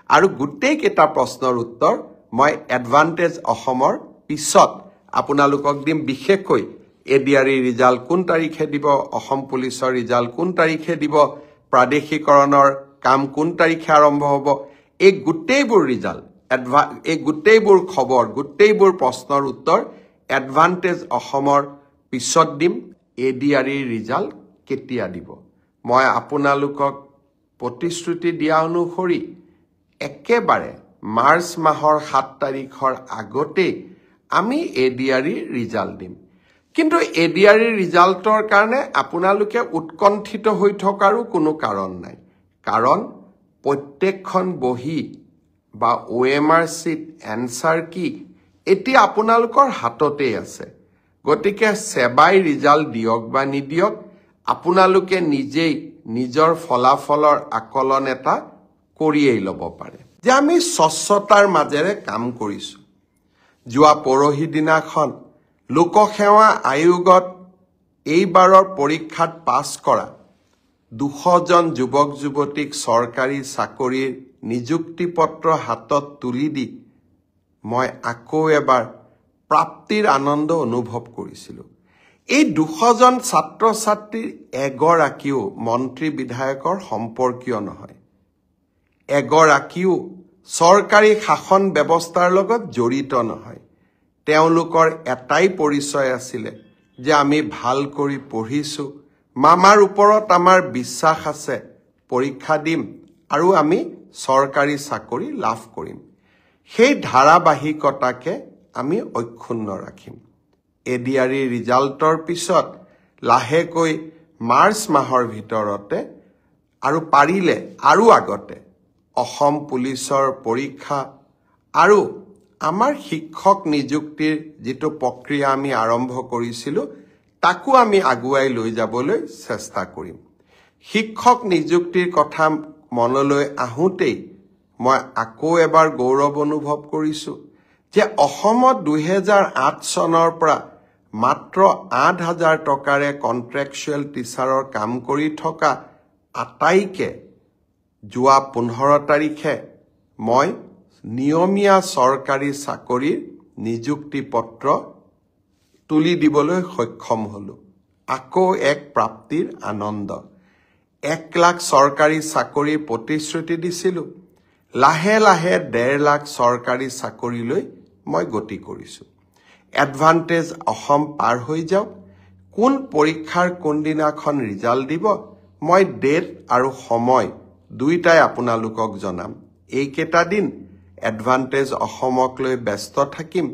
আৰু গোটেই কেইটা প্ৰশ্নৰ উত্তৰ মই এডভান্টেজ অসমৰ পিছত আপোনালোকক দিম বিশেষকৈ এডিআৰই ৰিজাল্ট কোন তাৰিখে দিব অসম পুলিচৰ ৰিজাল্ট কোন তাৰিখে দিব প্ৰাদেশিকৰণৰ কাম কোন তাৰিখে আৰম্ভ হ'ব এই গোটেইবোৰ ৰিজাল্ট এই গোটেইবোৰ খবৰ গোটেইবোৰ প্ৰশ্নৰ উত্তৰ এডভান্টেজ অসমৰ পিছত দিম এডিআৰই ৰিজাল্ট কেতিয়া দিব মই আপোনালোকক প্ৰতিশ্ৰুতি দিয়া অনুসৰি একেবাৰে মাৰ্চ মাহৰ 7 তাৰিখৰ আগতে আমি এডিআৰই ৰিজাল্ট দিম কিন্তু এডিআৰই ৰিজাল্টৰ কাৰণে আপোনালোকে উৎকণ্ঠিত হৈ থকাৰো কোনো কাৰণ নাই কাৰণ প্ৰত্যেকখন বহি বা ওএমআৰ সিট এনসাৰ কি এটি আপোনালোকৰ হাততে আছে গতিকে সেবাই ৰিজাল্ট দিয়ক বা নিদিয়ক আপোনালোকে নিজেই নিজৰ ফলাফলৰ আকলন এটা কৰিয়েই ল'ব পাৰে যে আমি স্বচ্ছতাৰ মাজেৰে কাম কৰিছো যোৱা পৰহি দিনাখন লোকসেৱা আয়োগত এইবাৰৰ পৰীক্ষাত পাছ কৰা 200 জন যুৱক যুৱতীক চৰকাৰী চাকৰিৰ নিযুক্তি পত্ৰ হাতত তুলি দি মই আকৌ এবাৰ প্ৰাপ্তিৰ আনন্দ অনুভৱ কৰিছিলো এই 200 জন ছাত্ৰ ছাত্ৰীৰ এগৰাকীও মন্ত্ৰী বিধায়কৰ সম্পৰ্কীয় নহয় এগৰাকীও চৰকাৰী শাসন ব্যৱস্থাৰ লগত জড়িত নহয় তেওঁলোকৰ এটাই পৰিচয় আছিল যে আমি ভাল কৰি পঢ়িছো মামাৰ ওপৰত আমাৰ বিশ্বাস আছে পৰীক্ষা দিম আৰু আমি চৰকাৰী চাকৰি লাভ কৰিম সেই ধাৰাবাহিকতাকে আমি অক্ষুণ্ণ ৰাখিম এডিআৰই ৰিজাল্টৰ পিছত লাহেকৈ মাৰ্চ মাহৰ ভিতৰতে আৰু পাৰিলে আৰু আগতে অসম পুলিচৰ পৰীক্ষা আৰু আমাৰ শিক্ষক নিযুক্তিৰ যেটো প্ৰক্ৰিয়া আমি আৰম্ভ কৰিছিলো তাকো আমি আগুৱাই লৈ যাবলৈ চেষ্টা কৰিম শিক্ষক নিযুক্তিৰ কথা মনলৈ আহুতেই মই আকৌ এবাৰ গৌৰৱ অনুভৱ কৰিছো যে অসমত 2008 চনৰ পৰা মাত্ৰ 8000 টকাৰে কন্ট্ৰাকচুৱেল টিচাৰৰ কাম কৰি থকা আটাইকে যোৱা 15 তাৰিখে মই নিয়মীয়া চৰকাৰী চাকৰিৰ নিযুক্তি পত্ৰ তুলি দিবলৈ সক্ষম হলো আকৌ এক প্ৰাপ্তিৰ আনন্দ 1 লাখ চৰকাৰী চাকৰিৰ প্ৰতিশ্ৰুতি দিছিলো লাহে লাহে 1.5 লাখ চৰকাৰী চাকৰিলৈ মই গতি কৰিছো এডভান্টেজ অসম পাৰ হৈ যাওক কোন পৰীক্ষাৰ কোন দিনাখন ৰিজাল্ট দিব মই ডেট আৰু সময় দুইটাই আপোনালোকক জনাম এই কেটা দিন এডভান্টেজ অসমক লৈ ব্যস্ত থাকিম